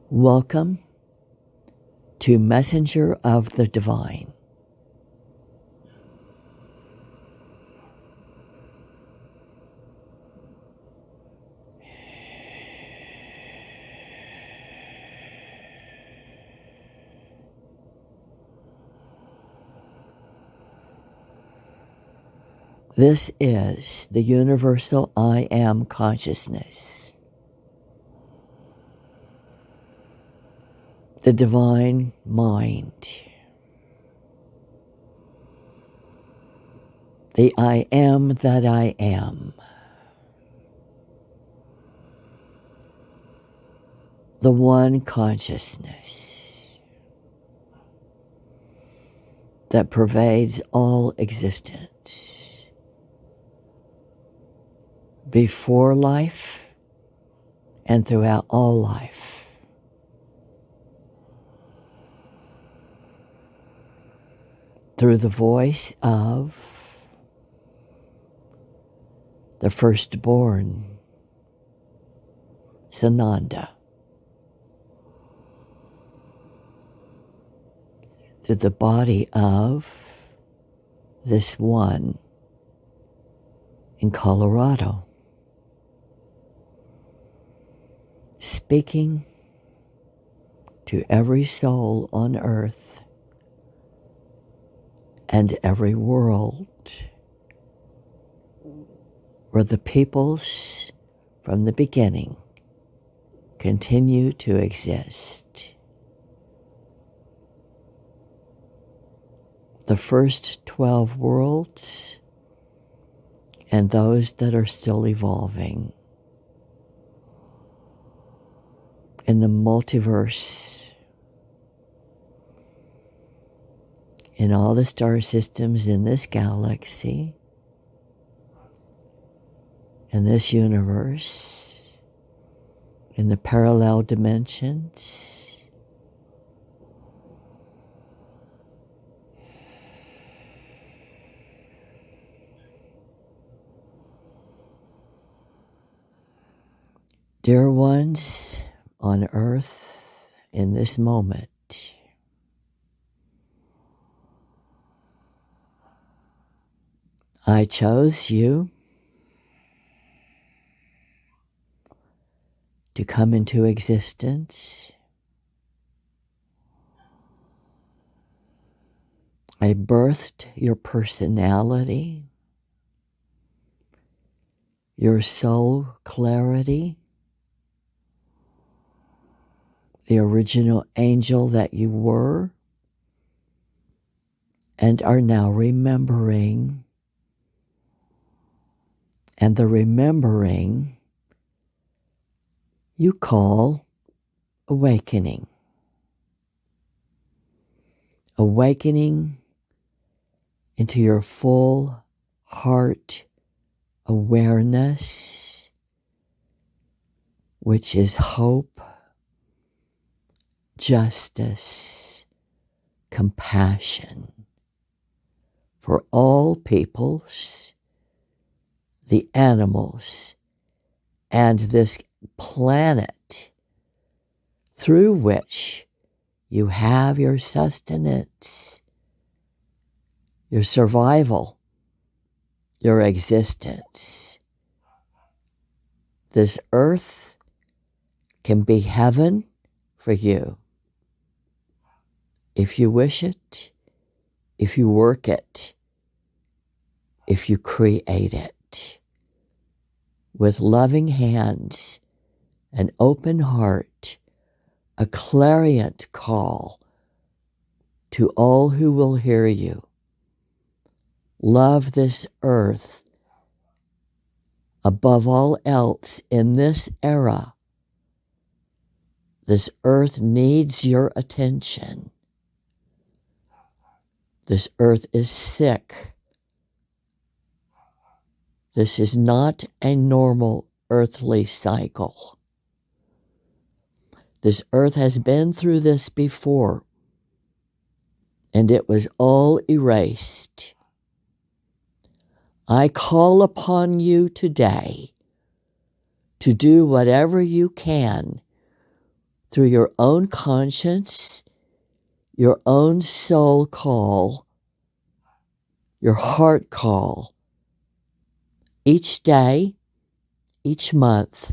Welcome to Messenger of the Divine. This is the universal I Am consciousness. The divine mind. The I am that I am. The one consciousness that pervades all existence. Before life and throughout all life. Through the voice of the firstborn, Sananda. Through the body of this one in Colorado. Speaking to every soul on earth and every world where the peoples from the beginning continue to exist. The first 12 worlds and those that are still evolving. In the multiverse, in all the star systems in this galaxy, in this universe, in the parallel dimensions, dear ones on earth in this moment, I chose you to come into existence. I birthed your personality, your soul clarity, the original angel that you were and are now remembering. And the remembering you call awakening. Awakening into your full heart awareness, which is hope, justice, compassion for all peoples, the animals, and this planet through which you have your sustenance, your survival, your existence. This earth can be heaven for you if you wish it, if you work it, if you create it. With loving hands, an open heart, a clarion call to all who will hear you. Love this earth above all else in this era. This earth needs your attention. This earth is sick. This is not a normal earthly cycle. This earth has been through this before, and it was all erased. I call upon you today to do whatever you can through your own conscience, your own soul call, your heart call, each day, each month.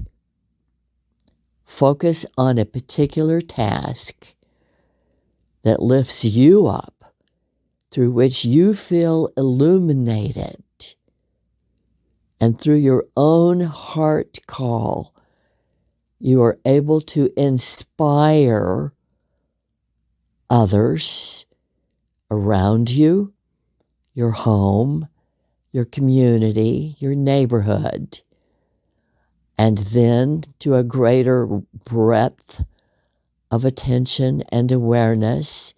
Focus on a particular task that lifts you up, through which you feel illuminated, and through your own heart call, you are able to inspire others around you, your home, your community, your neighborhood, and then to a greater breadth of attention and awareness.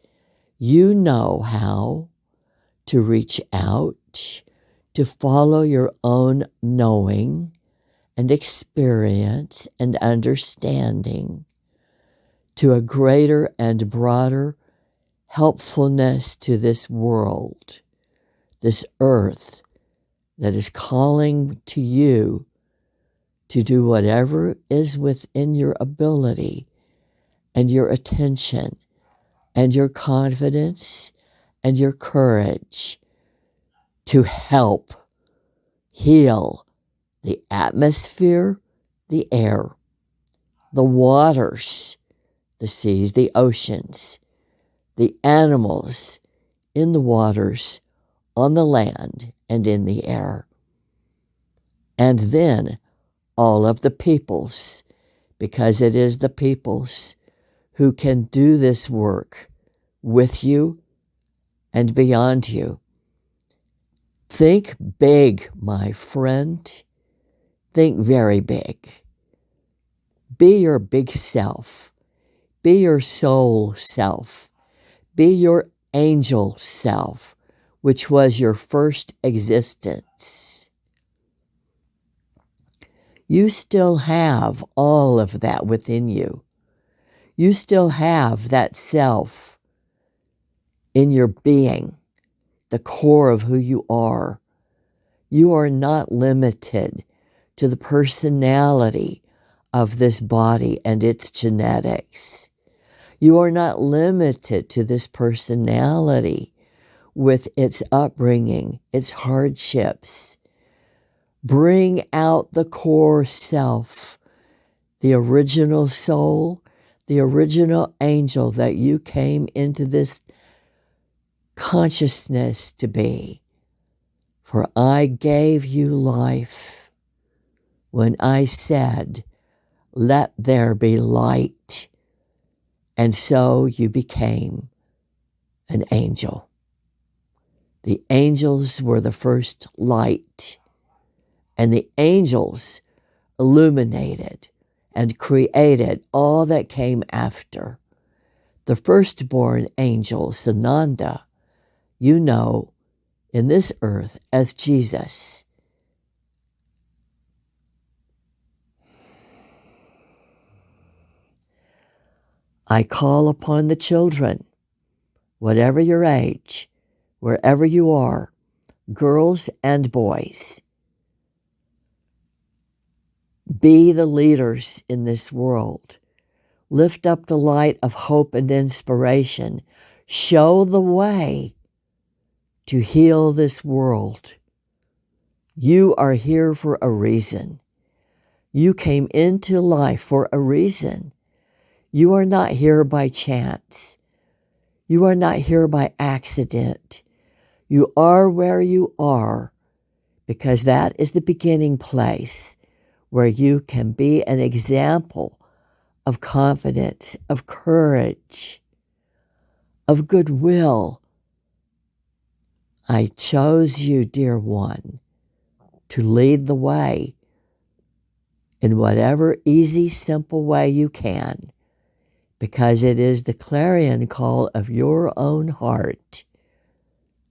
You know how to reach out, to follow your own knowing and experience and understanding to a greater and broader helpfulness to this world, this earth that is calling to you to do whatever is within your ability and your attention and your confidence and your courage to help heal the atmosphere, the air, the waters, the seas, the oceans, the animals in the waters, on the land, and in the air. And then all of the peoples, because it is the peoples who can do this work with you and beyond you. Think big, my friend. Think very big. Be your big self. Be your soul self. Be your angel self, which was your first existence. You still have all of that within you. You still have that self in your being, the core of who you are. You are not limited to the personality of this body and its genetics. You are not limited to this personality with its upbringing, its hardships. Bring out the core self, the original soul, the original angel that you came into this consciousness to be. For I gave you life when I said, "Let there be light." And so you became an angel. The angels were the first light, and the angels illuminated and created all that came after. The firstborn angel, Sananda, you know, in this earth as Jesus. I call upon the children, whatever your age, wherever you are, girls and boys. Be the leaders in this world. Lift up the light of hope and inspiration. Show the way to heal this world. You are here for a reason. You came into life for a reason. You are not here by chance. You are not here by accident. You are where you are because that is the beginning place where you can be an example of confidence, of courage, of goodwill. I chose you, dear one, to lead the way in whatever easy, simple way you can, because it is the clarion call of your own heart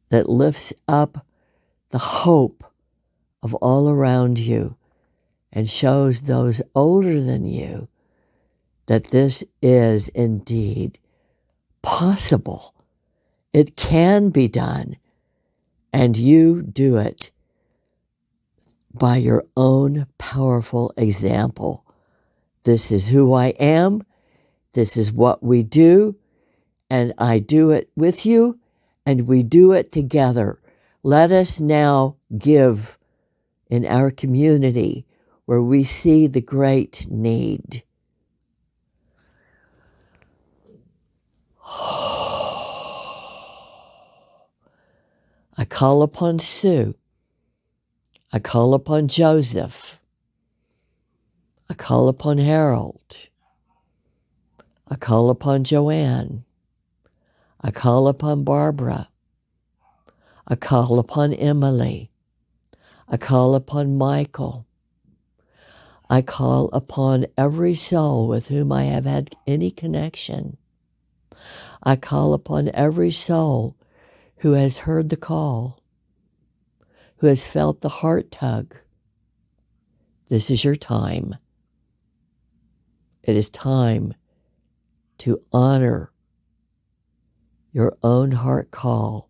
that lifts up the hope of all around you and shows those older than you that this is indeed possible. It can be done, and you do it by your own powerful example. This is who I am. This is what we do, and I do it with you, and we do it together. Let us now give in our community where we see the great need. I call upon Sue. I call upon Joseph. I call upon Harold. I call upon Joanne. I call upon Barbara. I call upon Emily. I call upon Michael. I call upon every soul with whom I have had any connection. I call upon every soul who has heard the call, who has felt the heart tug. This is your time. It is time to honor your own heart call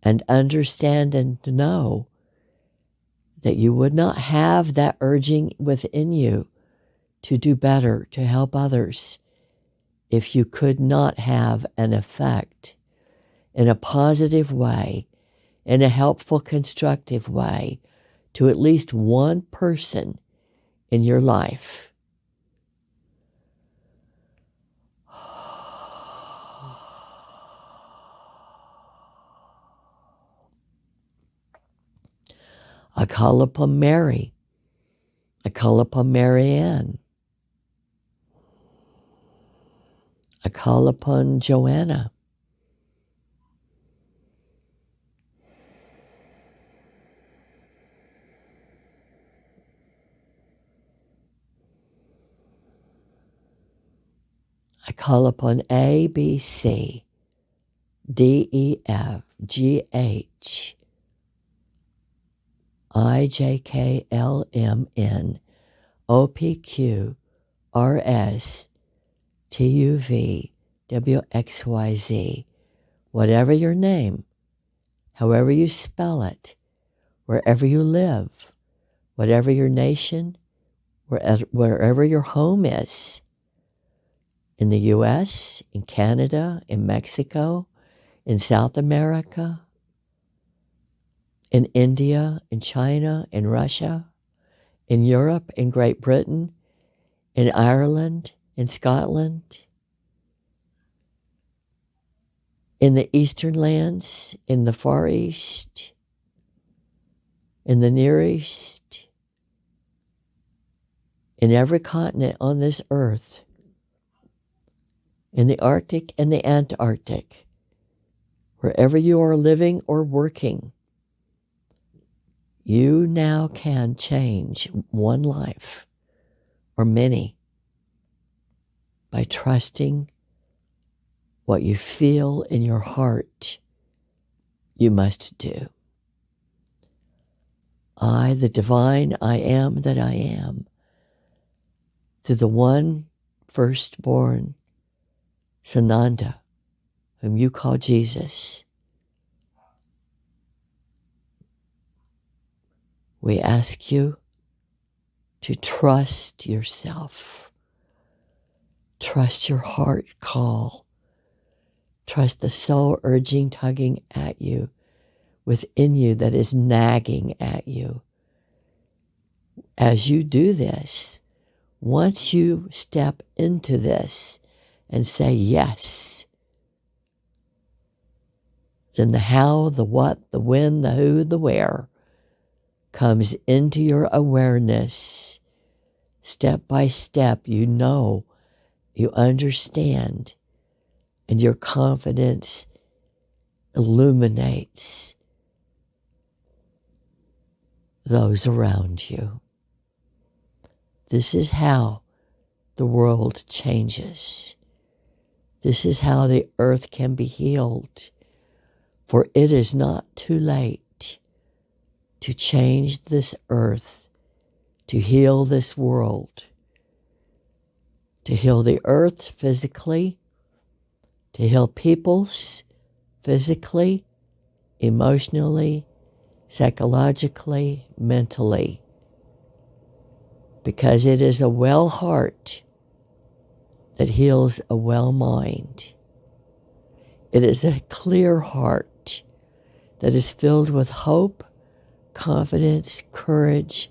and understand and know that you would not have that urging within you to do better, to help others, if you could not have an effect in a positive way, in a helpful, constructive way, to at least one person in your life. I call upon Mary. I call upon Mary Ann. I call upon Joanna. I call upon A, B, C, D, E, F, G, H, I, J, K, L, M, N, O, P, Q, R, S, T, U, V, W, X, Y, Z. Whatever your name, however you spell it, wherever you live, whatever your nation, wherever your home is, in the U.S., in Canada, in Mexico, in South America, in India, in China, in Russia, in Europe, in Great Britain, in Ireland, in Scotland, in the Eastern lands, in the Far East, in the Near East, in every continent on this earth, in the Arctic and the Antarctic, wherever you are living or working, you now can change one life or many by trusting what you feel in your heart you must do. I, the divine I am that I am, through the one firstborn, Sananda, whom you call Jesus, we ask you to trust yourself. Trust your heart call. Trust the soul urging, tugging at you, within you that is nagging at you. As you do this, once you step into this and say yes, then the how, the what, the when, the who, the where comes into your awareness. Step by step, you know, you understand, and your confidence illuminates those around you. This is how the world changes. This is how the earth can be healed. For it is not too late to change this earth, to heal this world, to heal the earth physically, to heal peoples physically, emotionally, psychologically, mentally. Because it is a well heart that heals a well mind. It is a clear heart that is filled with hope, confidence, courage,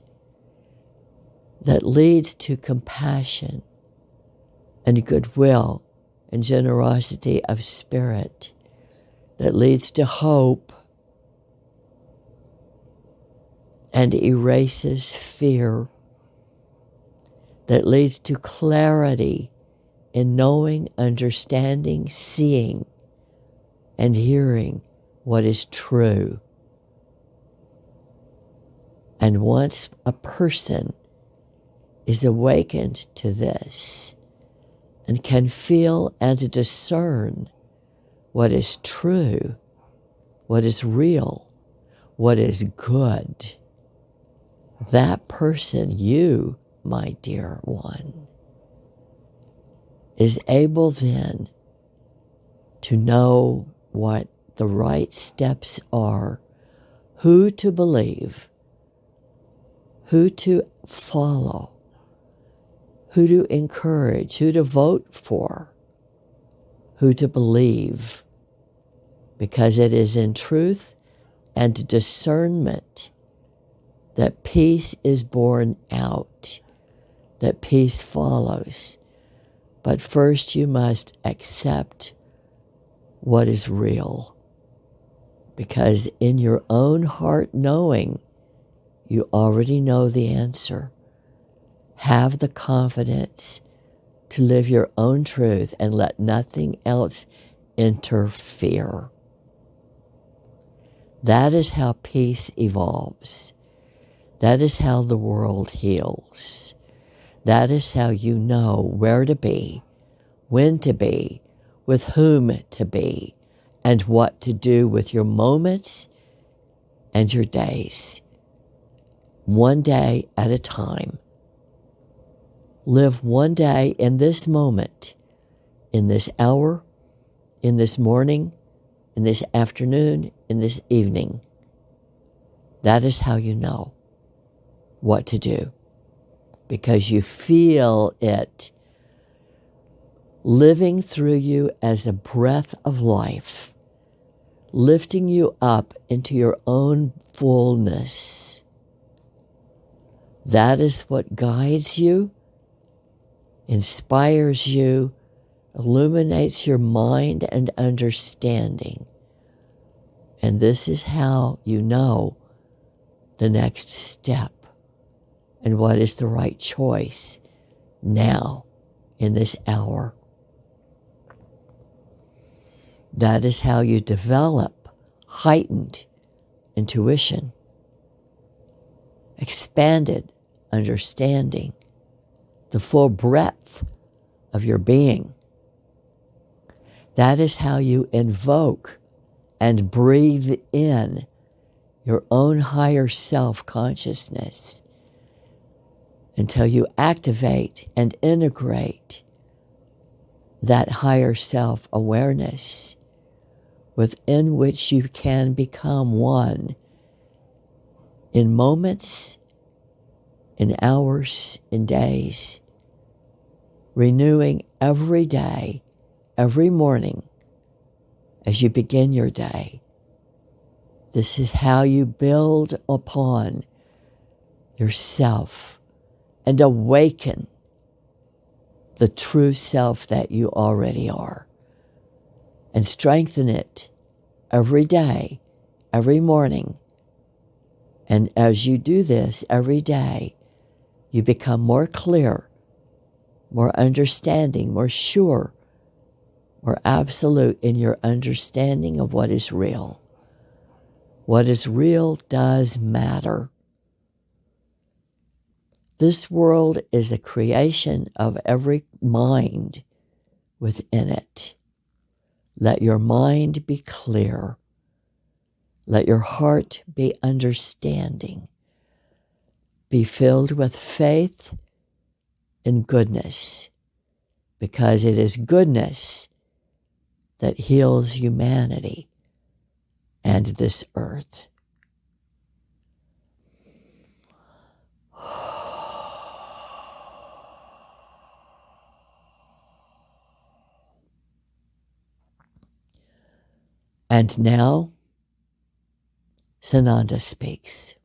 that leads to compassion and goodwill and generosity of spirit, that leads to hope and erases fear, that leads to clarity in knowing, understanding, seeing, and hearing what is true. And once a person is awakened to this and can feel and discern what is true, what is real, what is good, that person, you, my dear one, is able then to know what the right steps are, who to believe, who to follow, who to encourage, who to vote for, who to believe, because it is in truth and discernment that peace is born out, that peace follows. But first you must accept what is real, because in your own heart knowing, you already know the answer. Have the confidence to live your own truth and let nothing else interfere. That is how peace evolves. That is how the world heals. That is how you know where to be, when to be, with whom to be, and what to do with your moments and your days. One day at a time. Live one day in this moment, in this hour, in this morning, in this afternoon, in this evening. That is how you know what to do, because you feel it living through you as a breath of life, lifting you up into your own fullness. That is what guides you, inspires you, illuminates your mind and understanding. And this is how you know the next step and what is the right choice now in this hour. That is how you develop heightened intuition, expanded understanding, the full breadth of your being. That is how you invoke and breathe in your own higher self-consciousness until you activate and integrate that higher self-awareness within which you can become one in moments, in hours, in days, renewing every day, every morning as you begin your day. This is how you build upon yourself and awaken the true self that you already are, and strengthen it every day, every morning. And as you do this every day, you become more clear, more understanding, more sure, more absolute in your understanding of what is real. What is real does matter. This world is a creation of every mind within it. Let your mind be clear. Let your heart be understanding. Be filled with faith and goodness, because it is goodness that heals humanity and this earth. And now, Sananda speaks.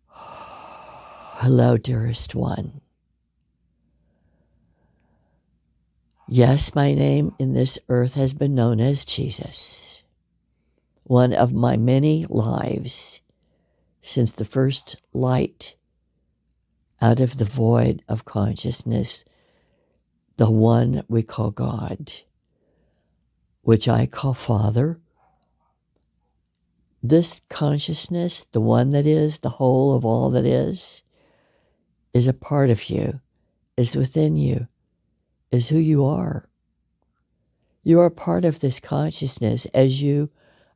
Hello, dearest one. Yes, my name in this earth has been known as Jesus, one of my many lives since the first light out of the void of consciousness, the one we call God, which I call Father. This consciousness, the one that is, the whole of all that is a part of you, is within you, is who you are. You are part of this consciousness as you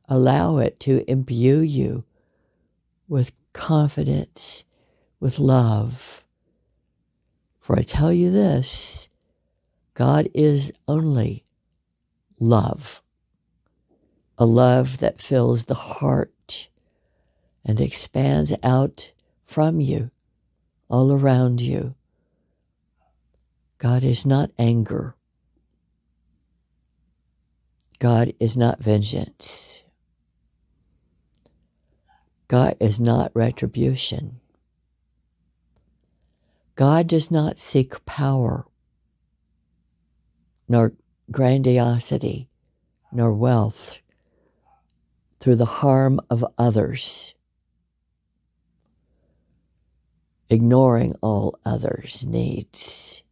allow it to imbue you with confidence, with love. For I tell you this, God is only love, a love that fills the heart and expands out from you, all around you. God is not anger. God is not vengeance. God is not retribution. God does not seek power, nor grandiosity, nor wealth through the harm of others, ignoring all others' needs.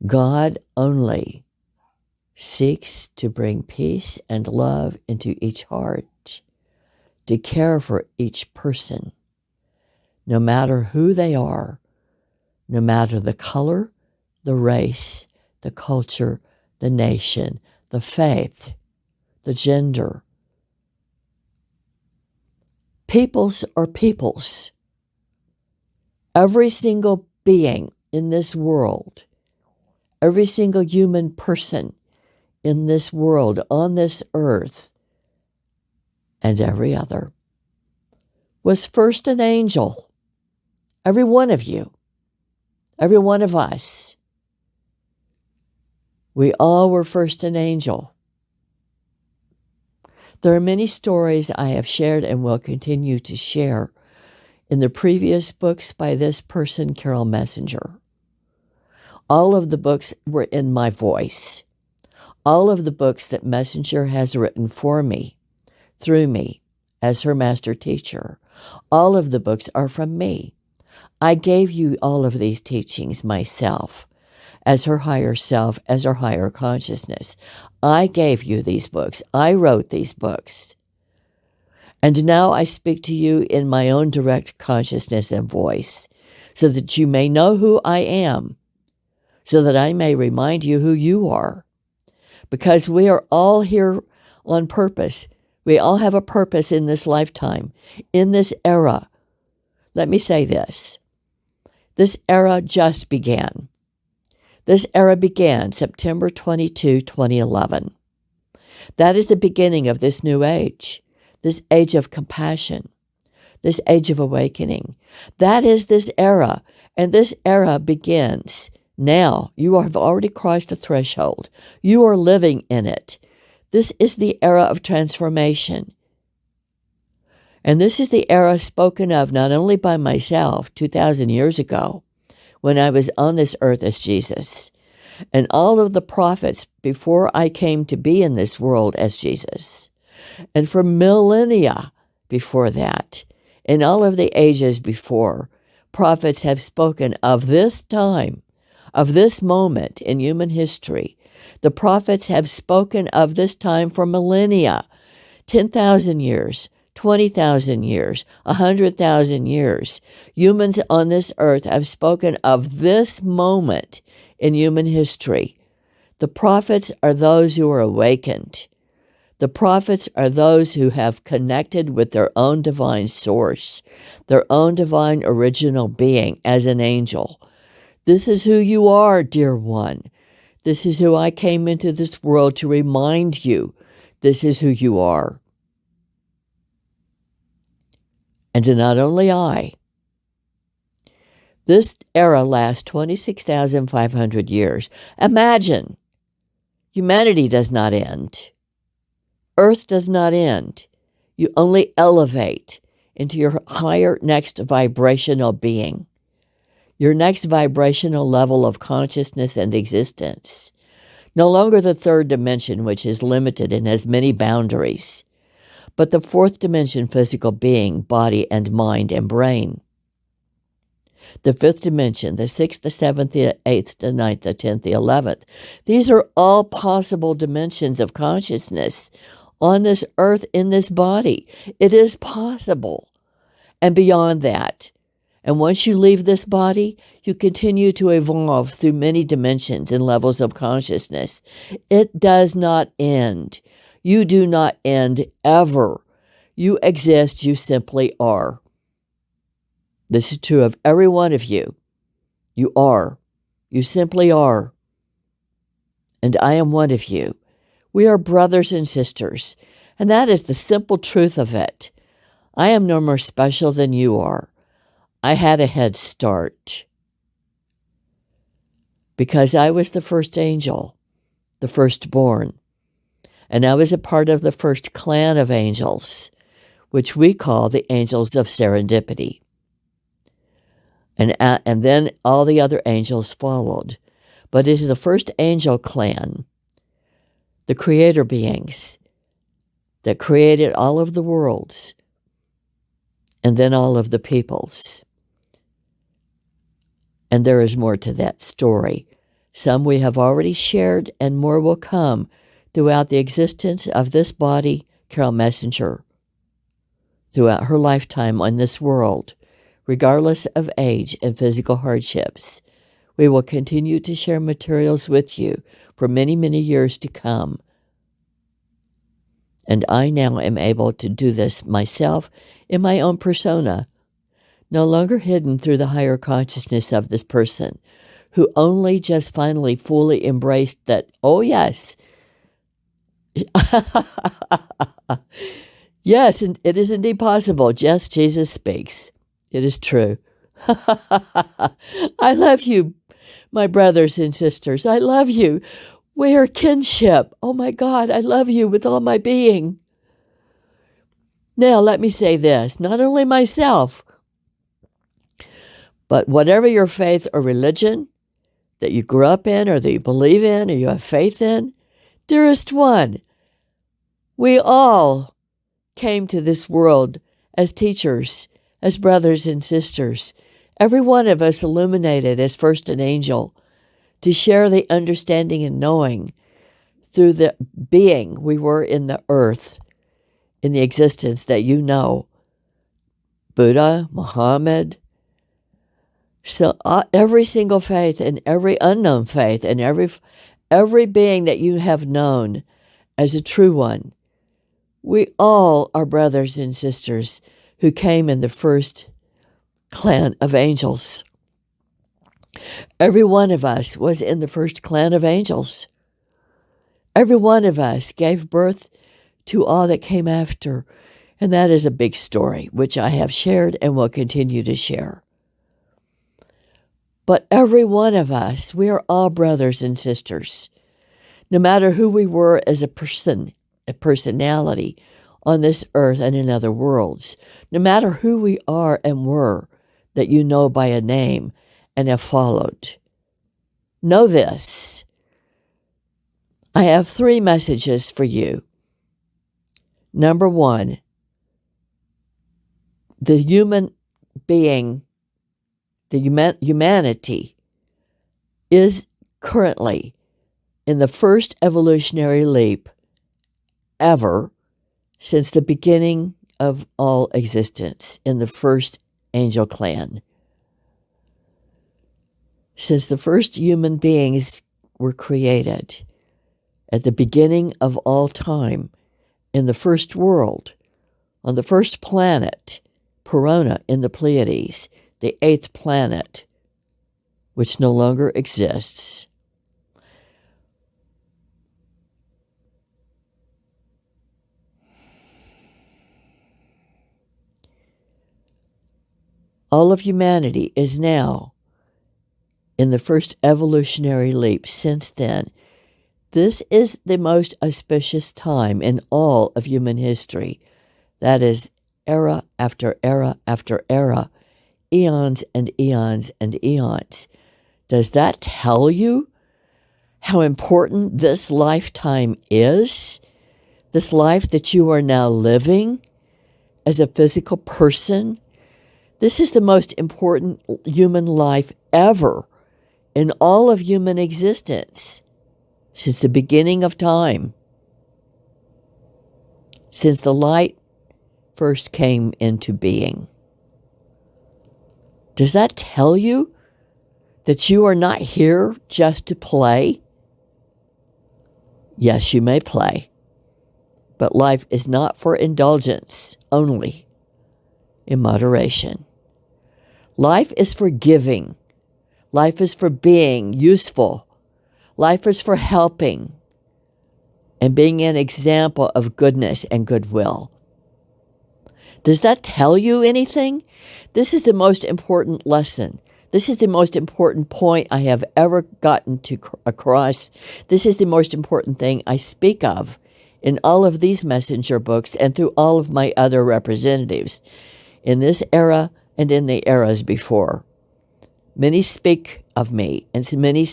God only seeks to bring peace and love into each heart, to care for each person, no matter who they are, no matter the color, the race, the culture, the nation, the faith, the gender. Peoples are peoples. Every single being in this world, every single human person in this world, on this earth, and every other, was first an angel. Every one of you, every one of us, we all were first an angel. There are many stories I have shared and will continue to share in the previous books by this person, Carol Messenger. All of the books were in my voice. All of the books that Messenger has written for me, through me, as her master teacher, all of the books are from me. I gave you all of these teachings myself, as her higher self, as her higher consciousness. I gave you these books. I wrote these books. And now I speak to you in my own direct consciousness and voice, so that you may know who I am, so that I may remind you who you are. Because we are all here on purpose. We all have a purpose in this lifetime, in this era. Let me say this. This era just began. This era began September 22, 2011. That is the beginning of this new age, this age of compassion, this age of awakening. That is this era, and this era begins now. You have already crossed the threshold. You are living in it. This is the era of transformation. And this is the era spoken of not only by myself 2,000 years ago, when I was on this earth as Jesus, and all of the prophets before I came to be in this world as Jesus, and for millennia before that, in all of the ages before, prophets have spoken of this time, of this moment in human history. The prophets have spoken of this time for millennia, 10,000 years, 20,000 years, 100,000 years. Humans on this earth have spoken of this moment in human history. The prophets are those who are awakened. The prophets are those who have connected with their own divine source, their own divine original being as an angel. This is who you are, dear one. This is who I came into this world to remind you. This is who you are. And not only I. This era lasts 26,500 years. Imagine Humanity does not end. Earth does not end. You only elevate into your higher next vibrational being, your next vibrational level of consciousness and existence. No longer the third dimension, which is limited and has many boundaries, but the fourth dimension, physical being, body and mind and brain. The fifth dimension, the sixth, the seventh, the eighth, the ninth, the 10th, the 11th. These are all possible dimensions of consciousness on this earth, in this body. It is possible. And beyond that. And once you leave this body, you continue to evolve through many dimensions and levels of consciousness. It does not end. You do not end ever. You exist, you simply are. This is true of every one of you. You are. You simply are. And I am one of you. We are brothers and sisters. And that is the simple truth of it. I am no more special than you are. I had a head start because I was the first angel, the firstborn. And I was a part of the first clan of angels, which we call the angels of serendipity. And then all the other angels followed. But it is the first angel clan, the creator beings, that created all of the worlds, and then all of the peoples. And there is more to that story. Some we have already shared, and more will come throughout the existence of this body, Carol Messenger, throughout her lifetime on this world. Regardless of age and physical hardships, we will continue to share materials with you for many, many years to come. And I now am able to do this myself in my own persona, no longer hidden through the higher consciousness of this person who only just finally fully embraced that, oh yes, yes, and it is indeed possible. Yes, Jesus speaks. It is true. I love you, my brothers and sisters. I love you. We are kinship. Oh my God, I love you with all my being. Now, let me say this, not only myself, but whatever your faith or religion that you grew up in or that you believe in or you have faith in, dearest one, we all came to this world as teachers, as brothers and sisters, every one of us illuminated as first an angel, to share the understanding and knowing through the being we were in the earth, in the existence that you know. Buddha, Muhammad, so every single faith and every unknown faith and every being that you have known as a true one, we all are brothers and sisters who came in the first clan of angels. Every one of us was in the first clan of angels. Every one of us gave birth to all that came after. And that is a big story, which I have shared and will continue to share. But every one of us, we are all brothers and sisters. No matter who we were as a person, a personality on this earth and in other worlds, no matter who we are and were that you know by a name and have followed, know this. I have 3 messages for you. Number 1, the human being, the humanity is currently in the first evolutionary leap ever since the beginning of all existence in the first angel clan. Since the first human beings were created at the beginning of all time in the first world, on the first planet, Perona in the Pleiades, the 8th planet, which no longer exists. All of humanity is now in the first evolutionary leap since then, This is the most auspicious time in all of human history. That is era after era after era, eons and eons and eons. Does that tell you how important this lifetime is? This life that you are now living as a physical person? This is the most important human life ever in all of human existence since the beginning of time, since the light first came into being. Does that tell you that you are not here just to play? Yes, you may play, but life is not for indulgence only, in moderation. Life is for giving. Life is for being useful. Life is for helping and being an example of goodness and goodwill. Does that tell you anything? This is the most important lesson. This is the most important point I have ever gotten to across. This is the most important thing I speak of in all of these messenger books and through all of my other representatives in this era and in the eras before. Many speak of me, and many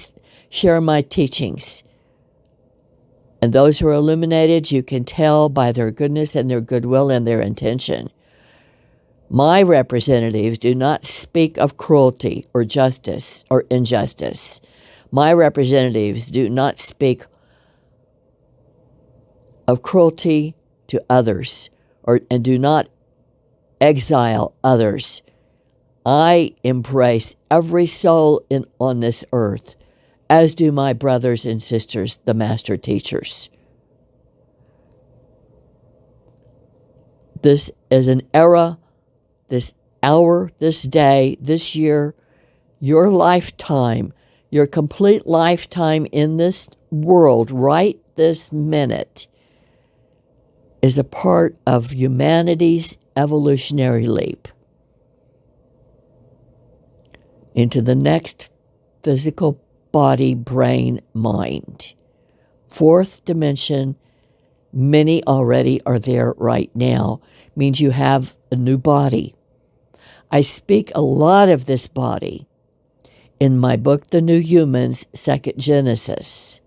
share my teachings. And those who are illuminated, you can tell by their goodness and their goodwill and their intention. My representatives do not speak of cruelty or justice or injustice. My representatives do not speak of cruelty to others and do not exile others. I embrace every soul on this earth, as do my brothers and sisters, the master teachers. This is an era, this hour, this day, this year, your lifetime, your complete lifetime in this world right this minute is a part of humanity's evolutionary leap into the next physical body, brain, mind. Fourth dimension, many already are there right now, means you have a new body. I speak a lot of this body in my book, The New Humans, Second Genesis,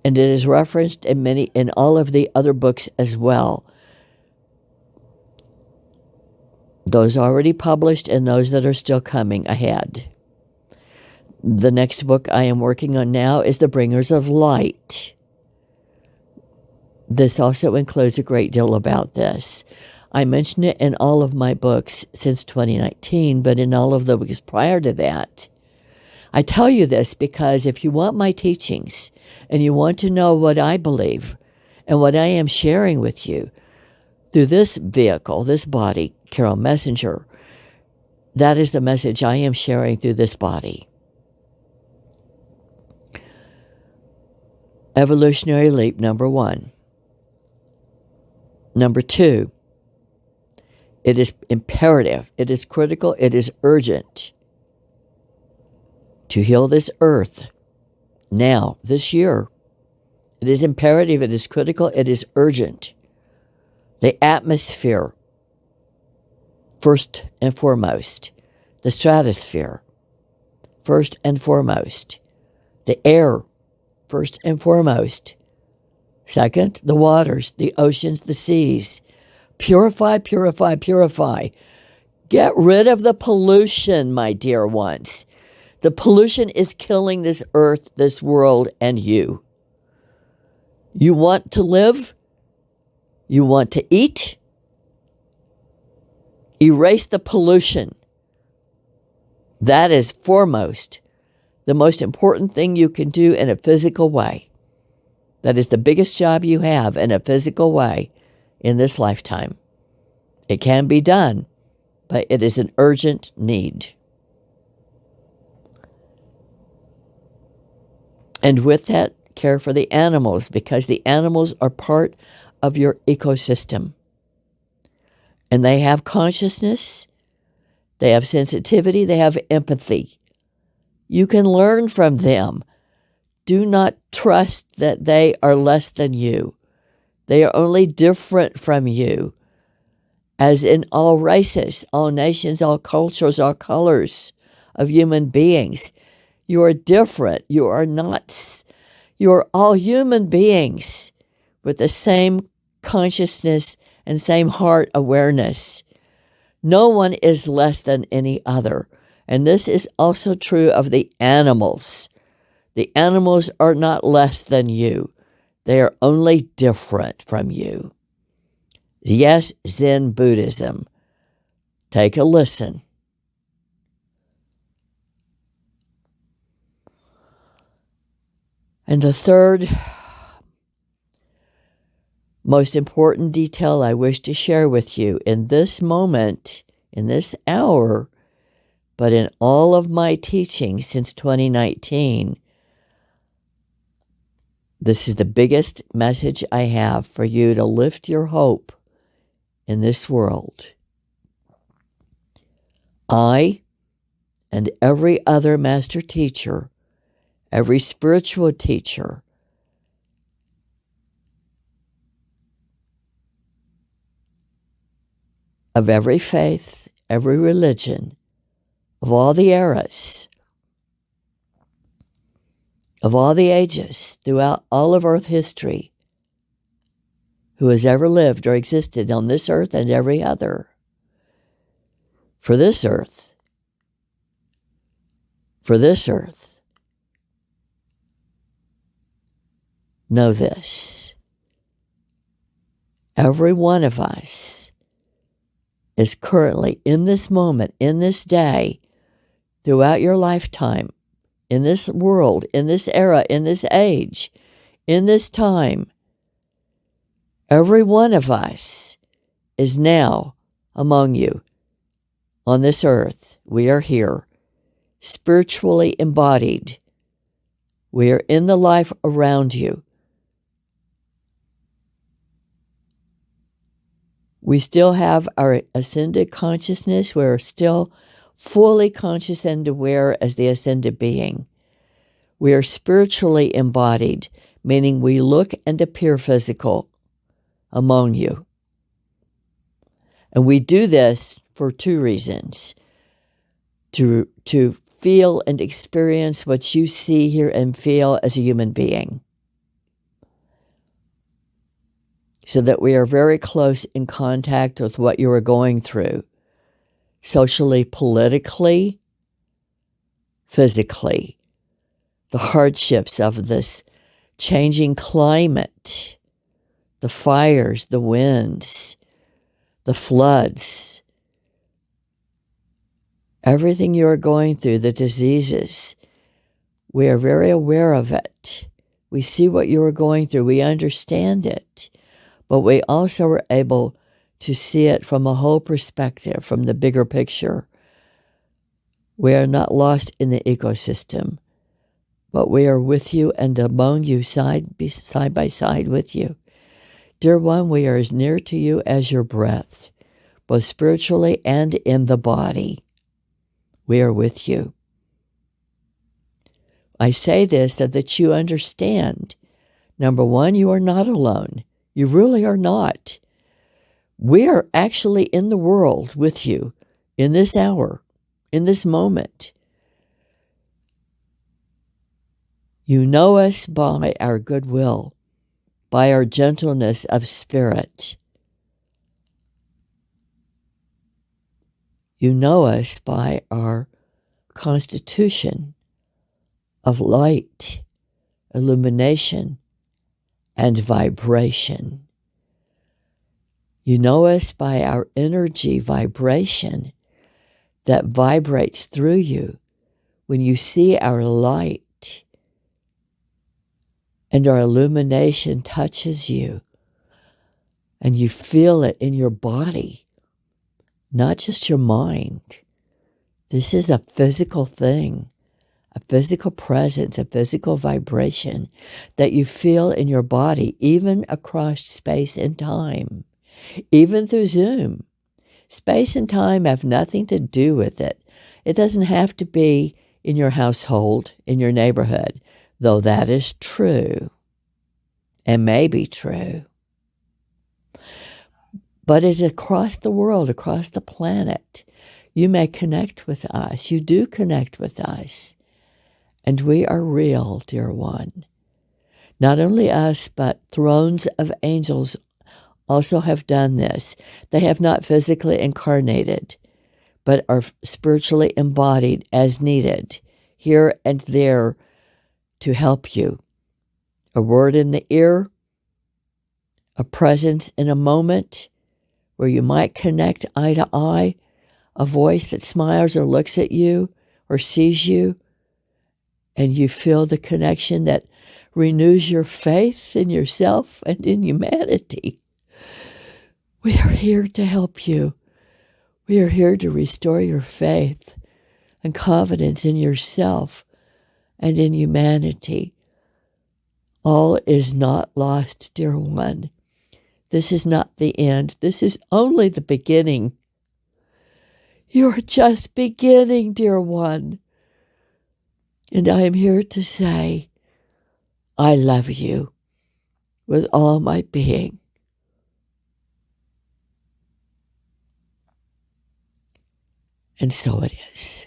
and it is referenced in all of the other books as well. Those already published and those that are still coming ahead. The next book I am working on now is The Bringers of Light. This also includes a great deal about this. I mention it in all of my books since 2019, but in all of the books prior to that. I tell you this because if you want my teachings and you want to know what I believe and what I am sharing with you through this vehicle, this body, Carol Messenger, that is the message I am sharing through this body. Evolutionary leap, number 1. Number 2, it is imperative, it is critical, it is urgent to heal this earth now, this year. It is imperative, it is critical, it is urgent. The atmosphere, first and foremost. The stratosphere, first and foremost. The air, first and foremost. Second, the waters, the oceans, the seas. Purify, purify, purify. Get rid of the pollution, my dear ones. The pollution is killing this earth, this world, and you. You want to live? You want to eat? Erase the pollution. That is foremost, the most important thing you can do in a physical way. That is the biggest job you have in a physical way in this lifetime. It can be done, but it is an urgent need. And with that, care for the animals, because the animals are part of your ecosystem. And they have consciousness, they have sensitivity, they have empathy. You can learn from them. do not trust that they are less than you. They are only different from you, as in all races, all nations, all cultures, all colors of human beings. You are different. You are not, you are all human beings with the same consciousness and same heart awareness. No one is less than any other. And this is also true of the animals. The animals are not less than you. They are only different from you. Yes, Zen Buddhism. Take a listen. And the third most important detail I wish to share with you in this moment, in this hour, but in all of my teaching since 2019, this is the biggest message I have for you to lift your hope in this world. I and every other master teacher, every spiritual teacher, of every faith, every religion, of all the eras, of all the ages, throughout all of Earth history, who has ever lived or existed on this earth and every other. For this earth, know this. Every one of us is currently in this moment, in this day, throughout your lifetime, in this world, in this era, in this age, in this time, every one of us is now among you on this earth. We are here, spiritually embodied. We are in the life around you. We still have our ascended consciousness. We're still fully conscious and aware as the ascended being. We are spiritually embodied, meaning we look and appear physical among you. And we do this for two reasons. To feel and experience what you see, hear, and feel as a human being. So that we are very close in contact with what you are going through, socially, politically, physically. The hardships of this changing climate, the fires, the winds, the floods, everything you are going through, the diseases, we are very aware of it. We see what you are going through. We understand it. But we also are able to see it from a whole perspective, from the bigger picture. We are not lost in the ecosystem, but we are with you and among you, side by side with you. Dear one, we are as near to you as your breath, both spiritually and in the body. We are with you. I say this so that you understand. Number one, you are not alone. You really are not. We are actually in the world with you in this hour, in this moment. You know us by our goodwill, by our gentleness of spirit. You know us by our constitution of light, illumination, and vibration. You know us by our energy vibration that vibrates through you when you see our light and our illumination touches you and you feel it in your body, not just your mind. This is a physical thing. A physical presence, a physical vibration that you feel in your body, even across space and time, even through Zoom. Space and time have nothing to do with it. It doesn't have to be in your household, in your neighborhood. though that is true and may be true. But it's across the world, across the planet. You may connect with us. You do connect with us. And we are real, dear one. Not only us, but thrones of angels also have done this. They have not physically incarnated, but are spiritually embodied as needed, here and there, to help you. A word in the ear, a presence in a moment where you might connect eye to eye, a voice that smiles or looks at you or sees you, and you feel the connection that renews your faith in yourself and in humanity. We are here to help you. We are here to restore your faith and confidence in yourself and in humanity. All is not lost, dear one. This is not the end. This is only the beginning. You're just beginning, dear one. And I am here to say, I love you with all my being. And so it is.